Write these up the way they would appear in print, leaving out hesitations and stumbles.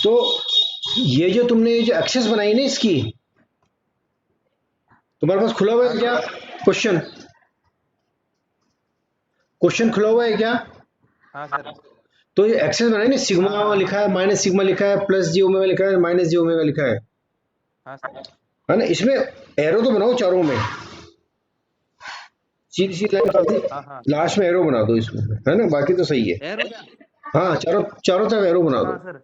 तो ये जो तुमने ये जो एक्सेस बनाई ना इसकी, तुम्हारे पास खुला हुआ है क्या क्वेश्चन? क्वेश्चन खुला हुआ है क्या? हाँ सर। तो ये एक्सेस बनाई ना, सिग्मा लिखा है, माइनस सिग्मा लिखा है, प्लस जी ओमेगा लिखा है, माइनस जी ओमेगा लिखा है हाँ सर। है ना? इसमें एरो तो बनाओ चारों में, सीधी सी लाइन कर दी, हाँ हाँ लास्ट में एरो बना दो इसमें, है ना? बाकी तो सही है। एरो क्या? हाँ, चारों चारों तरफ एरो बना हाँ दो, सर।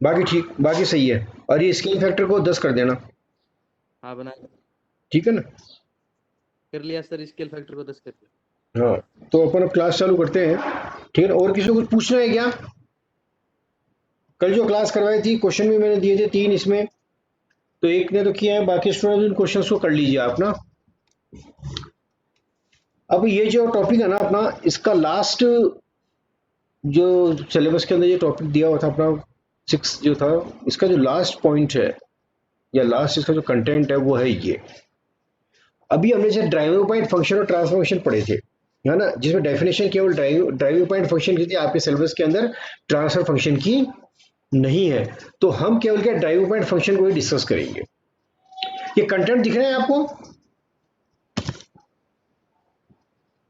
बाकी ठीक, बाकी सही है। और ये स्केल फैक्टर को 10 कर देना, हाँ बना ठीक है ना? कर लिया सर, स्केल फैक्टर को 10 कर लिया। हाँ, तो अपन अब क्लास चालू करते हैं, ठीक है? और किसी को कुछ पूछना है क्या? कल जो क्लास करवाई थी, क्वेश्चन भी मैंने दिए थे 3 इसमें, तो एक ने तो किया है, बाकी स्टूडेंट इन क्वेश्चंस को कर लीजिए आप ना। अब ये जो टॉपिक है ना अपना, इसका लास्ट जो सिलेबस के अंदर ये टॉपिक दिया हुआ था अपना 6 जो था, इसका जो लास्ट पॉइंट है या लास्ट इसका जो कंटेंट है वो है ये। अभी हमने जैसे ड्राइविंग पॉइंट फंक्शन और ट्रांसफर फंक्शन पढ़े थे, है ना? जिसमें डेफिनेशन केवल ड्राइविंग पॉइंट फंक्शन की थी, आपके सिलेबस के अंदर ट्रांसफर फंक्शन की नहीं है। तो हम केवल क्या ड्राइविंग पॉइंट फंक्शन को ही डिस्कस करेंगे। ये कंटेंट दिख रहे हैं आपको?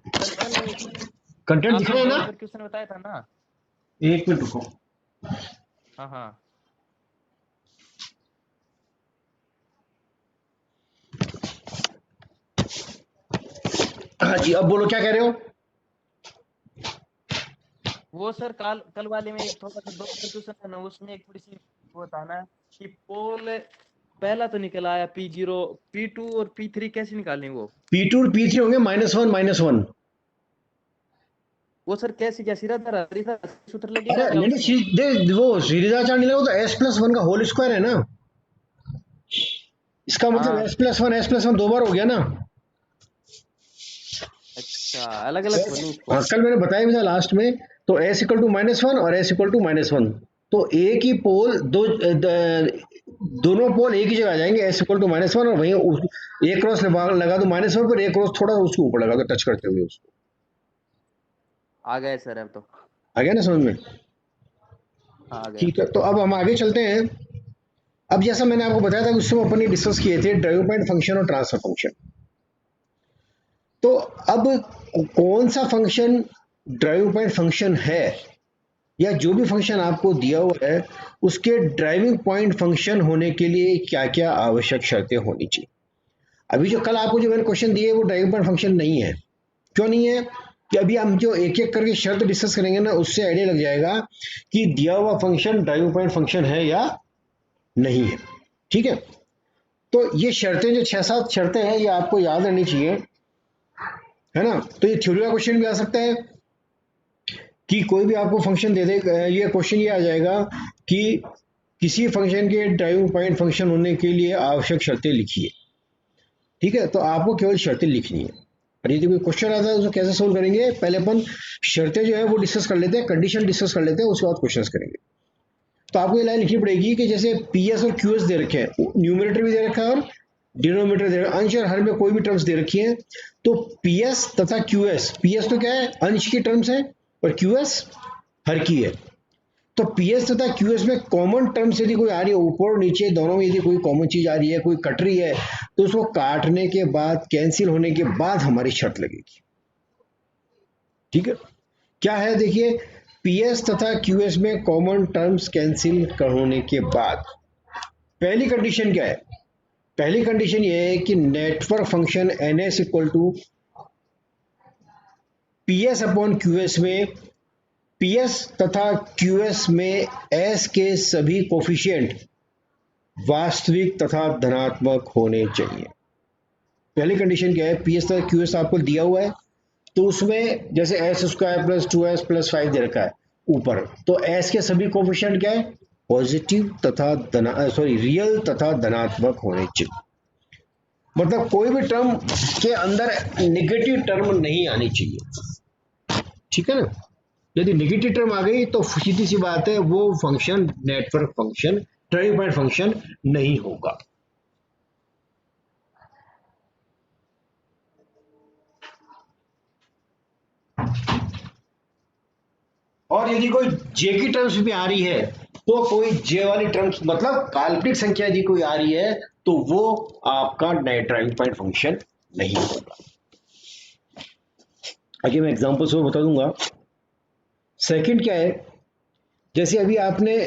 सर कल कंटेंट दिख आपने रहे हैं जो ना? नंबर क्वेश्चन बताया था ना। एक मिनट रुको। हाँ हाँ हाँ जी, अब बोलो क्या कह रहे हो? वो सर कल कल वाले में एक थोड़ा सा दो नंबर क्वेश्चन था ना, उसमें एक थोड़ी सी वो था ना कि पोल पहला तो निकल आया P0, P2 और P3 कैसे निकालें P2 और P3 होंगे -1 -1। वो सर कैसे, क्या सीधा सीधा सूत्र लगेगा अरे या नहीं उसमें? नहीं, वो सीरीजा नहीं लगा तो S+1 का होल स्क्वायर है ना, इसका मतलब हाँ S+1 दो बार हो गया ना। अच्छा, अलग अलग खोलूं उसको? हाँ, कल मैंने बताया भी था लास्ट में। तो S=-1 और S=-1, तो एक ही पोल दोनों पोल एक ही जगह आ जाएंगे, S=-1 और वहीं एक क्रॉस लगा दो -1 पर, एक क्रॉस थोड़ा उसके ऊपर लगा दो टच करते हुए उसको। आ गए सर अब तो। आ गया ना समझ में? हाँ आ गया। ठीक है, तो अब हम आगे चलते हैं। अब जैसा मैंने आपको बताया था, उससे अपन ने डिस्कस किए थे ड्राइविंग पॉइंट फंक्शन और ट्रांसफर फंक्शन। तो अब कौन सा फंक्शन ड्राइविंग पॉइंट फंक्शन है, या जो भी फंक्शन आपको दिया हुआ है उसके ड्राइविंग पॉइंट फंक्शन होने के लिए क्या क्या आवश्यक शर्तें होनी चाहिए। अभी जो कल आपको जो मैंने क्वेश्चन दिए वो ड्राइविंग पॉइंट फंक्शन नहीं है। क्यों नहीं है? कि अभी हम जो एक एक करके शर्त डिस्कस करेंगे ना, उससे आइडिया लग जाएगा कि दिया हुआ फंक्शन ड्राइविंग पॉइंट फंक्शन है या नहीं है। ठीक है, तो ये शर्तें जो 6-7 शर्तें हैं ये आपको याद रहनी चाहिए, है ना? तो ये थ्योरी का क्वेश्चन भी आ सकता है कि कोई भी आपको फंक्शन दे दे, ये क्वेश्चन ये आ जाएगा कि किसी फंक्शन के ड्राइविंग पॉइंट फंक्शन होने के लिए आवश्यक शर्तें लिखिए। ठीक है, तो आपको केवल शर्तें लिखनी है। और यदि कोई क्वेश्चन आता है तो उसको कैसे सोल्व करेंगे, पहले अपन शर्तें जो है वो डिस्कस कर लेते हैं, कंडीशन डिस्कस कर लेते हैं, उसके बाद क्वेश्चंस करेंगे। तो आपको ये लाइन लिखनी पड़ेगी कि जैसे PS और QS दे रखे हैं, न्यूमरेटर भी दे रखा है और डिनोमिनेटर दे रखा है, अंश और हर में कोई भी टर्म्स दे रखी है। तो PS तथा QS, PS तो क्या है, अंश की टर्म्स है, और QS हर की है। तो PS तथा QS में कॉमन टर्म्स यदि कोई आ रही है, ऊपर और नीचे दोनों में यदि कोई कॉमन चीज आ रही है, कोई कट रही है, तो उसको काटने के बाद, कैंसिल होने के बाद हमारी शर्त लगेगी। ठीक है, क्या है देखिए, PS तथा QS में कॉमन टर्म्स कैंसिल होने के बाद पहली कंडीशन क्या है? पहली कंडीशन ये है कि नेटवर्क फंक्शन NS=PS/QS में PS तथा QS में S के सभी कोफिशिएंट वास्तविक तथा धनात्मक होने चाहिए। पहली कंडीशन क्या है, PS तथा QS आपको दिया हुआ है, तो उसमें जैसे S² + 2S + 5 दे रखा है ऊपर, तो S के सभी कोफिशिएंट क्या है, पॉजिटिव तथा रियल तथा धनात्मक होने चाहिए। मतलब कोई भी टर्म के अंदर नेगेटिव टर्म नहीं आनी चाहिए। ठीक है ना? यदि नेगेटिव टर्म आ गई तो सीधी सी बात है, वो function network function, driving point function नहीं होगा। और यदि कोई जे की टर्म्स भी आ रही है तो कोई जे वाली टर्म्स मतलब काल्पनिक संख्या यदि कोई आ रही है तो वो आपका ड्राइविंग पॉइंट फंक्शन नहीं होगा। आगे मैं एग्जांपल्स में बता दूंगा। सेकंड क्या है, जैसे अभी आपने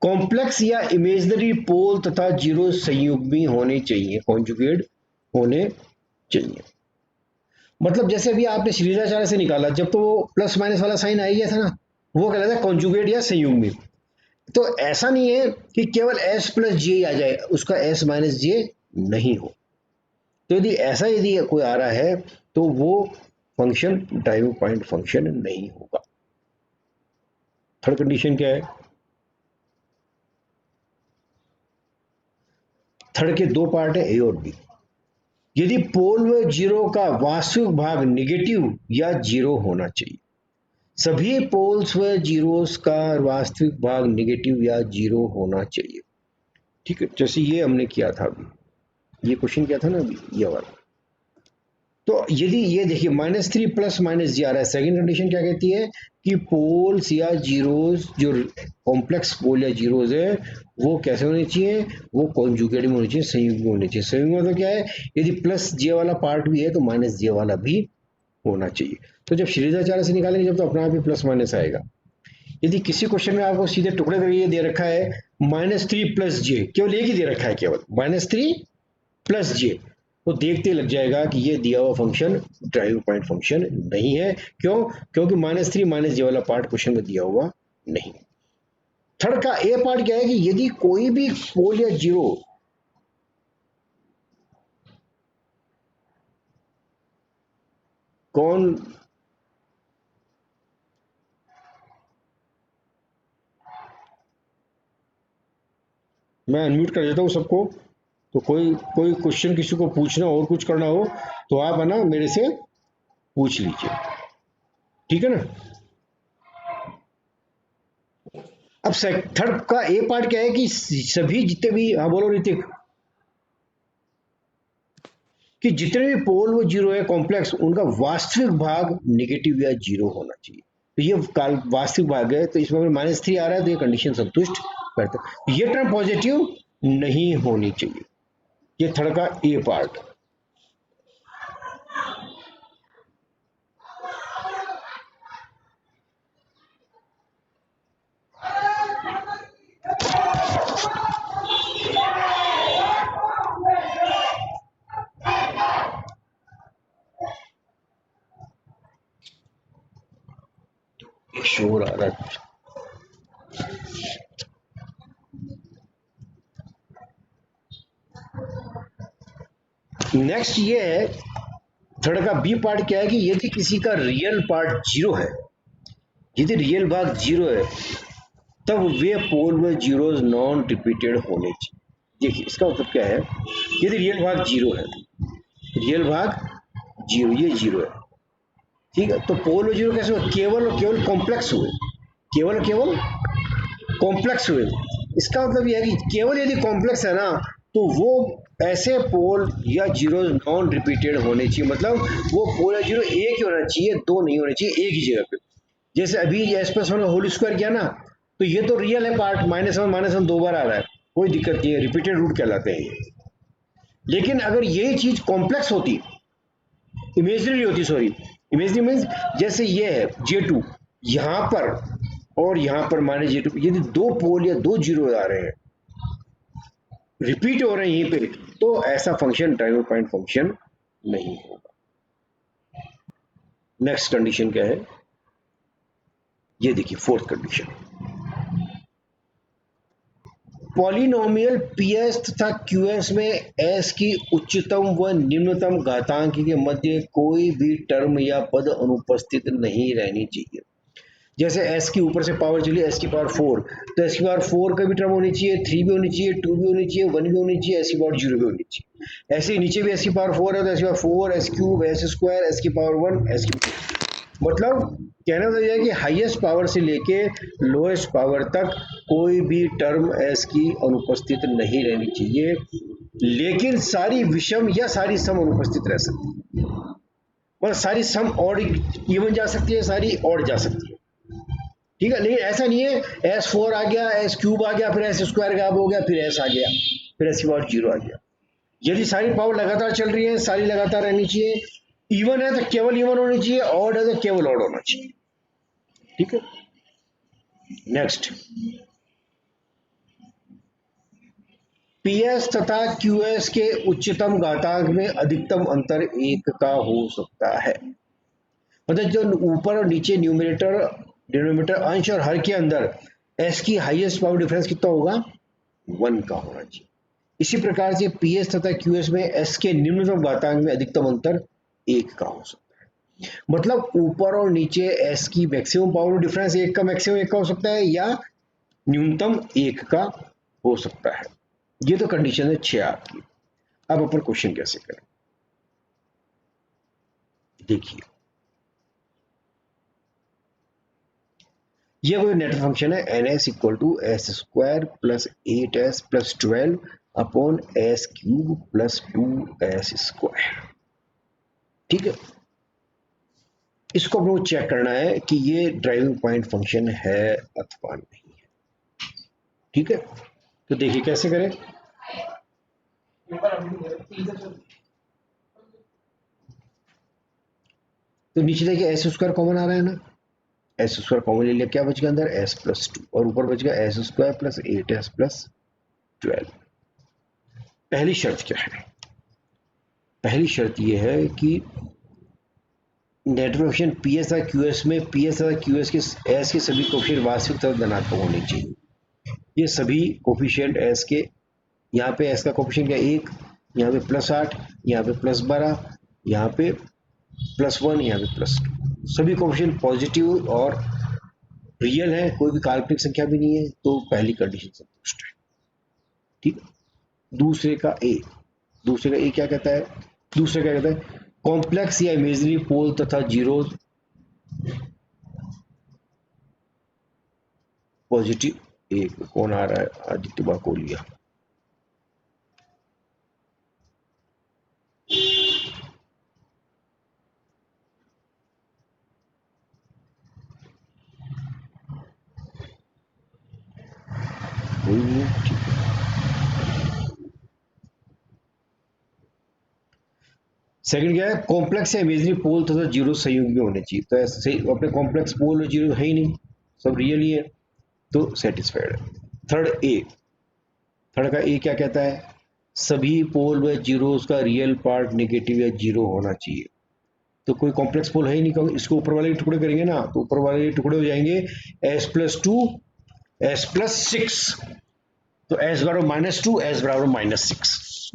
कॉम्प्लेक्स या इमेजिनरी पोल तथा जीरो संयुग्मी होने चाहिए, कॉन्जुगेट होने चाहिए। मतलब जैसे अभी आपने श्रीराचार्य से निकाला, जब तो वो प्लस माइनस वाला साइन आ गया था ना, वो कहलाता है कॉन्जुगेट या संयुग्मी। तो ऐसा नहीं है कि केवल s प्लस जे आ जाए, उसका s माइनस जे नहीं हो। तो यदि ऐसा यदि कोई आ रहा है तो वो फंक्शन ड्राइविंग पॉइंट फंक्शन नहीं होगा। थर्ड कंडीशन क्या है, थर्ड के दो पार्ट है, ए और बी। यदि पोल व जीरो का वास्तविक भाग निगेटिव या जीरो होना चाहिए। सभी पोल्स व जीरोस का वास्तविक भाग निगेटिव या जीरो होना चाहिए। ठीक है, जैसे ये हमने किया था अभी, ये क्वेश्चन किया था ना अभी, ये वाला। तो यदि ये देखिए -3 प्लस माइनस जी आ रहा है, सेकंड कंडीशन क्या कहती है कि पोल्स या जीरोस, जो कॉम्प्लेक्स पोल या जीरोस है, वो कैसे होने चाहिए, वो कॉन्जुगेट में होने चाहिए, संयुग्म में होने चाहिए। संयुग्म में तो क्या है, यदि प्लस जे वाला पार्ट भी है तो माइनस जे वाला भी होना चाहिए। तो जब श्रीधाचार्य से निकालेंगे जब, तो अपना आप ही प्लस माइनस आएगा। यदि किसी क्वेश्चन में आपको सीधे टुकड़े करके दे रखा है -3 प्लस जे, केवल एक ही दे रखा है, केवल -3 प्लस जे, तो देखते लग जाएगा कि ये दिया हुआ फंक्शन ड्राइविंग पॉइंट फंक्शन नहीं है। क्यों? क्योंकि -3 माइनस जे वाला पार्ट क्वेश्चन में दिया हुआ नहीं। थर्ड का ए पार्ट क्या है कि यदि कोई भी पोल या जीरो कौन मैं अनम्यूट कर देता हूँ सबको, तो कोई कोई क्वेश्चन किसी को पूछना और कुछ करना हो तो आप है ना मेरे से पूछ लीजिए, ठीक है ना। अब थर्ड का ए पार्ट क्या है कि सभी जितने भी, हाँ बोलो ऋतिक, कि जितने भी पोल वो जीरो है कॉम्प्लेक्स, उनका वास्तविक भाग नेगेटिव या जीरो होना चाहिए। तो ये वास्तविक भाग है, तो इसमें -3 आ रहा है तो ये कंडीशन संतुष्ट करता है। ये टर्म पॉजिटिव नहीं होनी चाहिए। ये थर्ड का ए पार्ट। शोर आ रहा है। नेक्स्ट ये है, थर्ड का बी पार्ट क्या है कि यदि किसी का रियल पार्ट जीरो है, यदि रियल भाग जीरो है, तब वे पोल व जीरोस नॉन रिपीटेड होने चाहिए। देखिए इसका मतलब क्या है, यदि रियल भाग जीरो है, रियल भाग जीरो, ये जीरो है, ठीक है, तो पोल व जीरो कैसे हुए, केवल और केवल कॉम्प्लेक्स हुए, केवल और केवल कॉम्प्लेक्स हुए। इसका मतलब यह है कि केवल यदि कॉम्प्लेक्स है ना, तो वो ऐसे पोल या जीरो नॉन रिपीटेड होने चाहिए। मतलब वो पोल या जीरो एक ही होना चाहिए, दो नहीं होने चाहिए एक ही जगह पे। जैसे अभी s+1 होल स्क्वायर किया ना, तो ये तो रियल है पार्ट, -1 दो बार आ रहा है, कोई दिक्कत नहीं है, रिपीटेड रूट कहलाते हैं ये। लेकिन अगर यही चीज कॉम्प्लेक्स होती, इमेजनरी होती, सॉरी इमेजनरी मीन्स, जैसे ये है J2 यहाँ पर और यहाँ पर -J2, यदि दो पोल या दो जीरो आ रहे हैं, रिपीट हो रहे हैं यहीं पे, तो ऐसा फंक्शन ड्राइविंग पॉइंट फंक्शन नहीं होगा। नेक्स्ट कंडीशन क्या है, ये देखिए फोर्थ कंडीशन, पॉलिनोमियल पीएस तथा क्यूएस में एस की उच्चतम व निम्नतम घातांक के मध्य कोई भी टर्म या पद अनुपस्थित नहीं रहनी चाहिए। जैसे एस की ऊपर से पावर चली एस की पावर 4, तो एस की पावर 4 का भी टर्म होनी चाहिए, 3 भी होनी चाहिए, 2 भी होनी चाहिए, 1 भी होनी चाहिए, एस की पावर 0 भी होनी चाहिए। ऐसे नीचे भी एस की पावर 4 है तो एस की power 4, S cube, S square, S की पावर 1, एस की, मतलब कहना तो यह है कि हाईएस्ट पावर से लेके लोएस्ट पावर तक कोई भी टर्म एस की अनुपस्थित नहीं रहनी चाहिए, लेकिन सारी विषम या सारी सम अनुपस्थित रह सकती है। मतलब सारी सम और इवन जा सकती है, सारी और जा सकती है। ठीक है, लेकिन ऐसा नहीं है S4 आ गया, S क्यूब आ गया, फिर S स्क्वायर गायब हो गया, फिर S आ गया, फिर S की पावर 0 आ गया। यदि सारी पावर लगातार चल रही है, सारी लगातार रहनी चाहिए, इवन है तो केवल इवन होनी चाहिए, ऑड है तो केवल ऑड होना चाहिए। ठीक है, नेक्स्ट, PS तथा QS के उच्चतम घातांक में अधिकतम अंतर 1 का हो सकता है। मतलब जो ऊपर और नीचे न्यूमरेटर डिनोमिनेटर अंश और हर के अंदर S की हाईएस्ट पावर डिफरेंस कितना होगा, 1 का होना चाहिए। इसी प्रकार से PS तथा QS में S के निम्नतम घातांक में अधिकतम अंतर 1 का हो सकता है। मतलब ऊपर और नीचे S की मैक्सिमम पावर डिफरेंस 1 का, मैक्सिमम 1 का हो सकता है, या न्यूनतम 1 का हो सकता है। ये तो कंडीशन है 6 आपकी। अब अपन क्वेश्चन कैसे करें, देखिए, ये कोई नेटवर्क फंक्शन है NS equal to S square plus 8S plus 12 upon S cube plus 2S square. ठीक है, इसको अपने को चेक करना है कि ये ड्राइविंग पॉइंट फंक्शन है अथवा नहीं है। ठीक है, तो देखिए कैसे करें। तो नीचे देखिए एस स्क्वायर कॉमन आ रहा है ना, एस स्क्वायर कॉमन ले लिया, क्या बच गया अंदर S प्लस 2 और ऊपर बच गया S square plus 8S plus 12। पहली शर्त क्या है, पहली शर्त यह है कि नेटवर्क फंक्शन PS और QS में PS और QS के S के सभी कोफिशिएंट वास्तविक तथा धनात्मक होने चाहिए। ये सभी कोफिशिएंट S के, यहाँ पे S का कोफिशिएंट क्या 1, यहाँ पे प्लस 8, यहाँ पे प्लस 12, यहाँ पे प्लस 1, यहाँ पे प्लस 2, सभी कोफिशिएंट पॉजिटिव और रियल है, कोई भी काल्पनिक संख्या भी नहीं है, तो पहली कंडीशन संतुष्ट है। ठीक है, दूसरे का ए क्या कहता है, दूसरा क्या कहता है, कॉम्प्लेक्स या इमेजनरी पोल तथा जीरो पॉजिटिव। एक कौन आ रहा है, आदित्य बाकोलिया। कोई नहीं, ठीक है। सेकंड क्या है, कॉम्प्लेक्स या इमेजनरी पोल तथा जीरो संयुग्मी होने चाहिए। तो ऐसे अपने कॉम्प्लेक्स पोल और जीरो है ही नहीं, सब रियल ही है, तो सेटिस्फाइड है। थर्ड ए, थर्ड का ए क्या कहता है, सभी पोल व जीरोस का रियल पार्ट नेगेटिव या जीरो होना चाहिए। तो कोई कॉम्प्लेक्स पोल है ही नहीं, इसको ऊपर वाले टुकड़े करेंगे ना, तो ऊपर वाले टुकड़े हो जाएंगे S+2 S+6, तो S बराबर -2, S बराबर -6।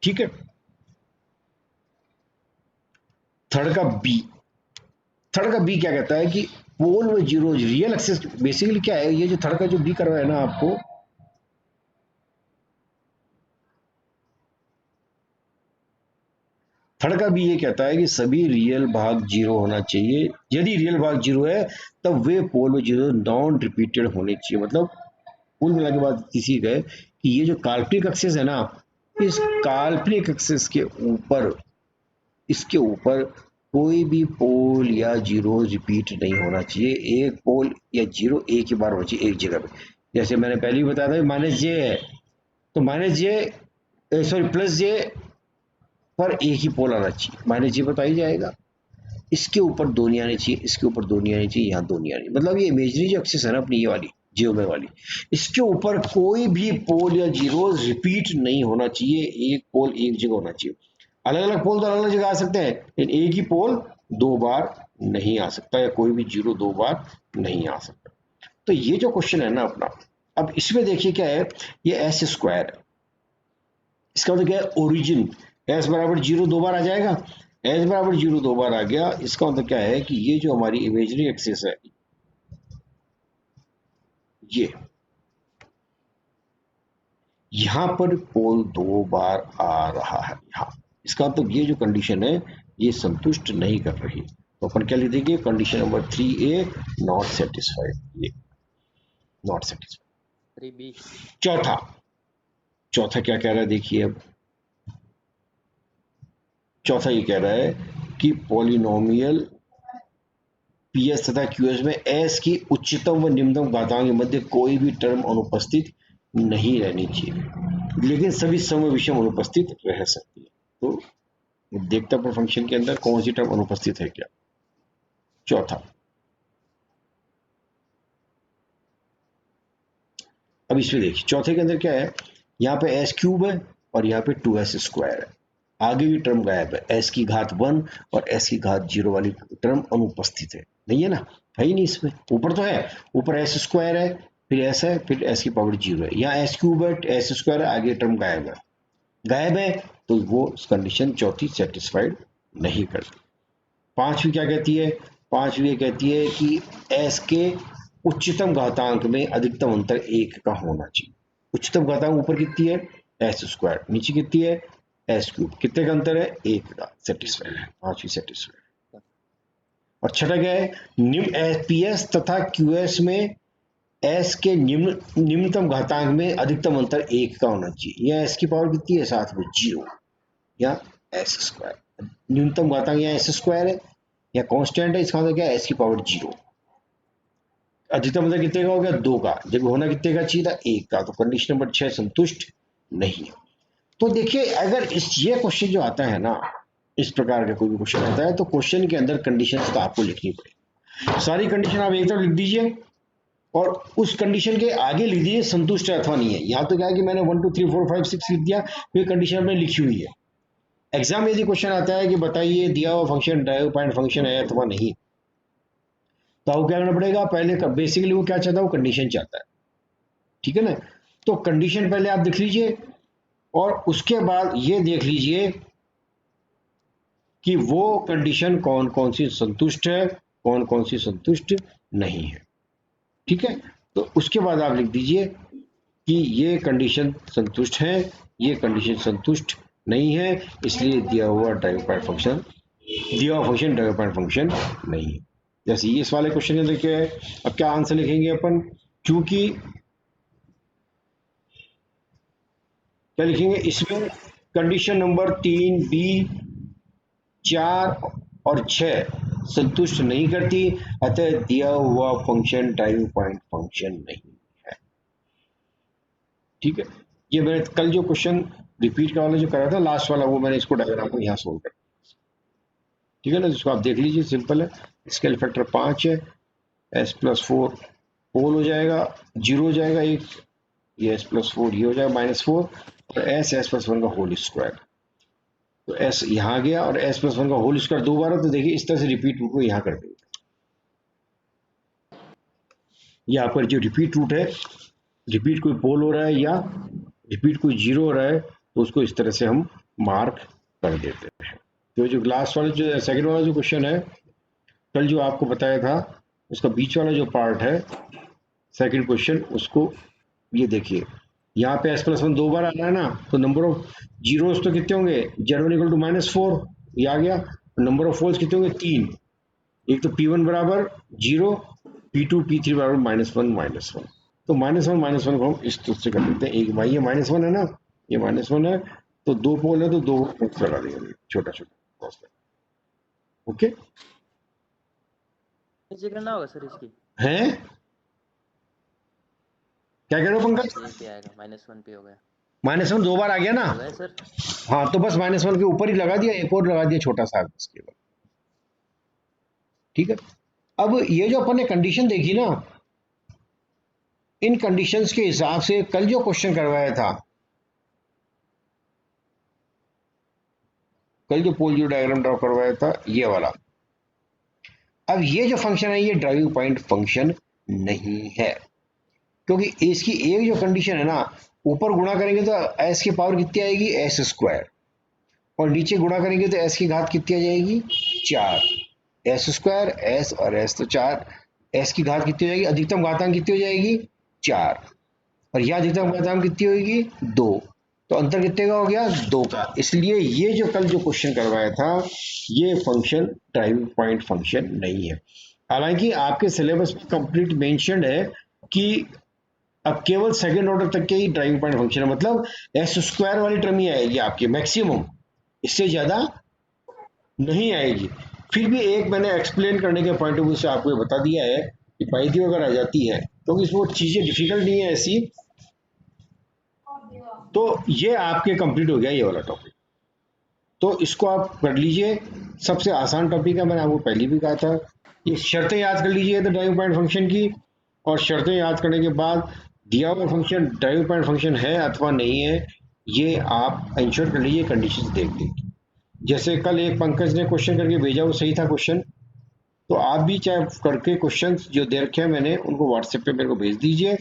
ठीक है, थर्ड का बी, थर्ड का बी क्या कहता है कि पोल व जीरो रियल एक्सेस, बेसिकली क्या है, ये जो थर्ड का जो बी कर रहा है ना आपको, थर्ड का भी ये कहता है कि सभी रियल भाग जीरो होना चाहिए। यदि रियल भाग जीरो है तब वे पोल व जीरो नॉन रिपीटेड होने चाहिए। मतलब कुल मिला के बाद किसी गए कि ये जो काल्पनिक एक्सेस है ना, इस काल्पनिक एक्सेस के ऊपर, इसके ऊपर कोई भी पोल या जीरो रिपीट नहीं होना चाहिए। एक पोल या जीरो एक ही बार होना चाहिए एक जगह पे। जैसे मैंने पहले ही बताया था -j है, तो -j सॉरी +j पर एक ही पोल आना चाहिए, -j बता ही जाएगा। इसके ऊपर दो नहीं आनी चाहिए, इसके ऊपर दो नहीं आनी चाहिए, यहाँ दो नहीं आनी। मतलब ये इमेजरी जो एक्सिस है ना अपनी, ये वाली जियोमे वाली, इसके ऊपर कोई भी पोल या जीरो रिपीट नहीं होना चाहिए, एक पोल एक जगह होना चाहिए। अलग अलग पोल तो अलग अलग जगह आ सकते हैं, लेकिन एक ही पोल दो बार नहीं आ सकता, या कोई भी जीरो दो बार नहीं आ सकता। तो ये जो क्वेश्चन है ना अपना, अब इसमें देखिए क्या है, ये एस स्क्वायर है, इसका मतलब क्या है, ओरिजिन एस बराबर जीरो दो बार आ जाएगा, एस बराबर जीरो दो बार आ गया, इसका मतलब क्या है कि ये जो हमारी इमेजरी एक्सिस है, ये यहां पर पोल दो बार आ रहा है यहाँ, इसका मतलब ये जो कंडीशन है ये संतुष्ट नहीं कर रही। तो अपन क्या लिख देंगे, condition number 3A not satisfied, ये नॉट सेटिस्फाइड। 3B। चौथा, चौथा क्या कह रहा है देखिए, अब चौथा ये कह रहा है कि पॉलिनोमियल पीएस तथा क्यूएस में एस की उच्चतम व निम्नतम घातांक के मध्य कोई भी टर्म अनुपस्थित नहीं रहनी चाहिए, लेकिन सभी सम विषम अनुपस्थित रह सकती है। तो देखता पर फंक्शन के अंदर कौन सी टर्म अनुपस्थित है क्या। चौथा, अब इसमें देखिए चौथे के अंदर क्या है, यहाँ पे एस क्यूब है और यहाँ पे 2s स्क्वायर है, आगे की टर्म गायब है, एस की घात 1 और एस की घात 0 वाली टर्म अनुपस्थित है, नहीं है ना, है ही नहीं इसमें। ऊपर तो है, ऊपर एस स्क्वायर है, फिर एस है, फिर एस की पावर 0 है, यहाँ एस क्यूब है, एस स्क्वायर है, आगे टर्म गायब है, गायब है, तो वो कंडीशन चौथी सेटिस्फाइड नहीं करती। पांचवी क्या कहती है, पांचवी ये कहती है कि एस के उच्चतम घातांक में अधिकतम अंतर 1 का होना चाहिए। उच्चतम घातांक ऊपर कितनी है, एस स्क्वायर, नीचे कितनी है, एस क्यूब, कितने का अंतर है, 1 का, सेटिस्फाइड है, पांचवी सेटिस्फाइड। और छठा क्या है, निम्न पीएस तथा क्यूएस में एस के निम्नतम घातांक में अधिकतम अंतर 1 का होना चाहिए। यह एस की पावर कितनी है, साथ में 0 या एस स्क्वायर, न्यूनतम घातांक यहाँ एस स्क्वायर है या कांस्टेंट है, इसका मतलब क्या है, एस की पावर 0, अधिकतम अंतर कितने का हो गया, 2 का, जब होना कितने का चाहिए था, 1 का, तो कंडीशन नंबर 6 संतुष्ट नहीं है। तो देखिए अगर ये क्वेश्चन जो आता है ना, इस प्रकार का कोई भी क्वेश्चन आता है तो क्वेश्चन के अंदर कंडीशन तो आपको लिखनी पड़ेगी, सारी कंडीशन आप एक तरफ लिख दीजिए और उस कंडीशन के आगे लिख दीजिए संतुष्ट है अथवा नहीं है। यहाँ तो क्या है कि मैंने 1 2 3 4 5 6 लिख दिया, कोई कंडीशन आपने लिखी हुई है। एग्जाम में यदि क्वेश्चन आता है कि बताइए दिया हुआ फंक्शन ड्राइव पॉइंट फंक्शन है अथवा नहीं, तो आपको क्या करना पड़ेगा, पहले बेसिकली वो क्या चाहता है, वो कंडीशन चाहता है, ठीक है ना। तो कंडीशन पहले आप देख लीजिए और उसके बाद ये देख लीजिए कि वो कंडीशन कौन कौन सी संतुष्ट है, कौन कौन सी संतुष्ट नहीं है, ठीक है। तो उसके बाद आप लिख दीजिए कि ये कंडीशन संतुष्ट है, ये कंडीशन संतुष्ट नहीं है, इसलिए दिया हुआ ड्राइव पॉइंट फंक्शन, दिया हुआ फंक्शन ड्राइव पॉइंट फंक्शन नहीं है। जैसे इस वाले क्वेश्चन के अंदर क्या है, अब क्या आंसर लिखेंगे अपन, क्योंकि क्या लिखेंगे इसमें, कंडीशन नंबर 3 बी 4 और 6 संतुष्ट नहीं करती, अतः दिया हुआ फंक्शन ड्राइव पॉइंट फंक्शन नहीं है, ठीक है। ये मैंने कल जो क्वेश्चन रिपीट का वाला जो करा था लास्ट वाला, वो मैंने इसको डायग्राम को यहाँ सोल्व कर, ठीक है ना, जिसको आप देख लीजिए, सिंपल है। स्केल फैक्टर 5 है, एस प्लस 4 होल हो जाएगा, 0 हो जाएगा एक, ये एस प्लस 4 ये हो जाएगा -4 और एस प्लस 1 का होल स्क्वायर, तो एस यहाँ गया और एस प्लस 1 का होल स्क्वायर 2 बार है, तो देखिए इस तरह से रिपीट रूट को यहाँ कर देंगे, ये आपका जो रिपीट रूट है, रिपीट कोई पोल हो रहा है या रिपीट कोई 0 हो रहा है, तो उसको इस तरह से हम मार्क कर देते हैं। तो जो लास्ट वाला जो सेकंड वाला जो क्वेश्चन है कल जो आपको बताया था, उसका बीच वाला जो पार्ट है सेकंड क्वेश्चन, उसको ये देखिए, यहाँ पे एस प्लस 1 2 बार आ रहा है ना, तो नंबर ऑफ जीरोस तो कितने होंगे, z1 इक्वल टू -4, ये आ गया, नंबर ऑफ फोल्स कितने होंगे 3, एक तो p1 बराबर 0, p2 p3 बराबर -1 तो -1 को हम इस तरह से कर देते हैं, एक भाई ये -1 है ना, ये -1 है, तो 2 पोल है तो 2 पोल्स लगा देंगे छोटा छोटा, ओके। नीचे करना होगा सर इसकी, हैं क्या कह रहे हो पंकज, ये क्या आएगा, -1 पे हो गया, -1 2 बार आ गया ना, हो गया सर। हाँ तो बस -1 के ऊपर ही लगा दिया, एक और लगा दिया छोटा सा बस केवल, ठीक है। अब ये जो अपन ने कंडीशन देखी ना, इन कंडीशंस के हिसाब से कल जो क्वेश्चन करवाया था, कल जो पोल डायग्राम ड्रॉ करवाया था ये वाला, अब ये जो फंक्शन है ये ड्राइविंग पॉइंट फंक्शन नहीं है, क्योंकि इसकी एक जो कंडीशन है ना, ऊपर गुणा करेंगे तो एस की पावर कितनी आएगी, एस स्क्वायर, और नीचे गुणा करेंगे तो एस की घात कितनी आ जाएगी, 4, एस स्क्वायर एस और एस, तो 4 एस की घात कितनी हो जाएगी, अधिकतम घातांक कितनी हो जाएगी 4, और यह अधिकतम घातांक कितनी होगी 2, तो अंतर कितने का हो गया 2 का, इसलिए ये जो कल जो क्वेश्चन करवाया था ये फंक्शन ड्राइविंग पॉइंट फंक्शन नहीं है। हालांकि आपके सिलेबस में कंप्लीट मेंशन्ड है कि अब केवल सेकंड ऑर्डर तक के ही ड्राइविंग पॉइंट फंक्शन है, मतलब एस स्क्वायर वाली टर्म ही आएगी आपकी मैक्सिमम, इससे ज्यादा नहीं आएगी। फिर भी एक मैंने एक्सप्लेन करने के पॉइंट ऑफ व्यू से आपको ये बता दिया है कि पाइथी अगर आ जाती है तो इसमें वो चीज़ें डिफिकल्ट नहीं है ऐसी। तो ये आपके कंप्लीट हो गया ये वाला टॉपिक, तो इसको आप कर लीजिए। सबसे आसान टॉपिक है, मैंने आपको पहले भी कहा था। ये शर्तें याद कर लीजिए द ड्राइविंग पॉइंट फंक्शन की, और शर्तें याद करने के बाद दिया हुआ फंक्शन ड्राइविंग पॉइंट फंक्शन है अथवा नहीं है, ये आप इंश्योर कर लीजिए कंडीशंस देख देख। जैसे कल एक पंकज ने क्वेश्चन करके भेजा, वो सही था क्वेश्चन, तो आप भी चाहे करके क्वेश्चन जो दे रखे हैं मैंने उनको व्हाट्सएप पे मेरे को भेज दीजिए,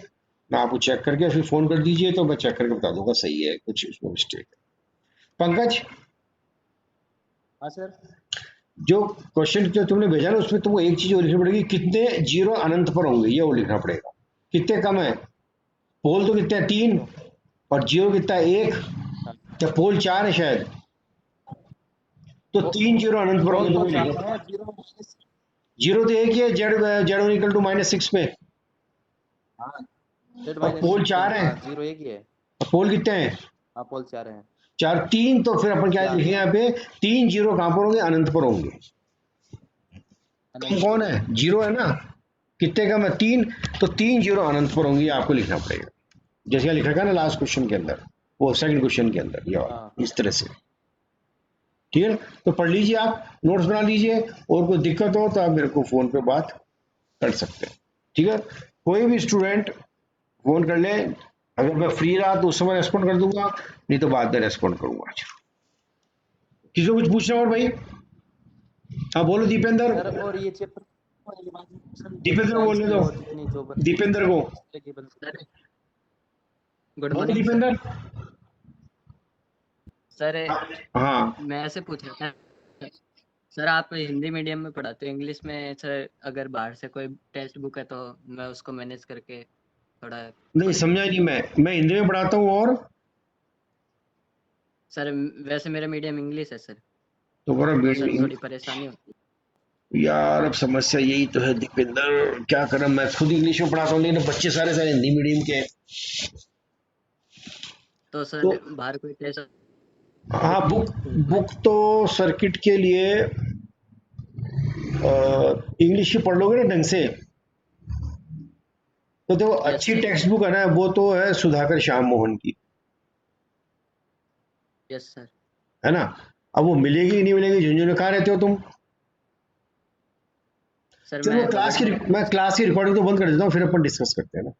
मैं आपको चेक करके फिर फोन कर दीजिए तो मैं चेक करके बता दूंगा सही है कुछ उसमें मिस्टेक है। पंकज, हाँ सर। जो क्वेश्चन जो तुमने भेजा ना उसमें तुमको एक चीज और लिखनी पड़ेगी, कितने जीरो अनंत पर होंगे ये वो लिखना पड़ेगा। कितने कम है, पोल तो कितने हैं, 3, जीरो। और जीरो कितना है, 1, हाँ। या पोल 4 है शायद, तो पो, 3 जीरो अनंत पर पोल होंगे तो तो लिखना। 4 है, जीरो माइनस। जीरो तो एक ही है, जेड जेड इक्वल टू -6 में, हाँ, जेड और माइनस पोल 6 में। 4 है, हाँ, जीरो एक ही है। और पोल कितने हैं, हाँ, पोल 4 है। 4, 3, तो फिर अपन क्या लिखेंगे 4 यहाँ पे, 3 जीरो कहाँ पर होंगे, अनंत पर होंगे। कम अनंत कौन पर। है, जीरो है ना, कितने कम है, 3, तो 3 जीरो अनंत पर होंगे, ये आपको लिखना पड़ेगा। जैसे लिखा था ना लास्ट क्वेश्चन के अंदर, वो सेकंड क्वेश्चन के अंदर, ये वाला हाँ। इस तरह से। ठीक है, तो पढ़ लीजिए, आप नोट्स बना लीजिए, और कोई दिक्कत हो तो आप मेरे को फोन पे बात कर सकते हैं। ठीक है, कोई भी स्टूडेंट फोन कर ले, अगर मैं फ्री रहा तो उस समय रेस्पॉन्ड कर दूंगा, नहीं तो बाद में रेस्पॉन्ड करूंगा। किसी को कुछ पूछना और भाई, हाँ बोलो दीपेंद्र। सर, और ये चैप्टर और ये बाद में क्वेश्चन जो दीपेंद्र को साइंस बोलने के दो, और जितनी जो बच्चे दीपेंद्र को इस तरह के बंद। गुड बोलो मॉर्निंग सर। दीपेंद्र। सर, हाँ, मैं ऐसे पूछ रहा था, सर आप हिंदी मीडियम में पढ़ाते हो, इंग्लिश में सर अगर बाहर से कोई टेक्स्ट बुक है तो मैं उसको मैनेज करके थोड़ा नहीं पढ़ लूँ। समझा नहीं, मैं हिंदी में पढ़ाता हूँ, और सर वैसे मेरा मीडियम इंग्लिश है सर, तो बड़ा तो सर थोड़ी परेशानी होती है। यार अब समस्या यही तो है दीपेंद्र, क्या करें, मैं खुद इंग्लिश में पढ़ाता हूँ लेकिन बच्चे सारे सारे हिंदी मीडियम के हैं। तो तो सर बाहर कोई टेस्ट हाँ, बुक बुक, तो मैं। बुक तो सर्किट के लिए इंग्लिश ही पढ़ लोगे ना ढंग से, तो देखो यस अच्छी सर। टेक्स्ट बुक है ना, वो तो है सुधाकर श्याम मोहन की, यस सर। है ना। अब वो मिलेगी नहीं मिलेगी, झुंझुनू कहाँ रहते हो तुम। सर चलो मैं बगल में रहता हूँ मैं सर। क्लास की रिकॉर्डिंग तो बंद कर देता हूँ, फिर अपन डिस्कस करते हैं ना।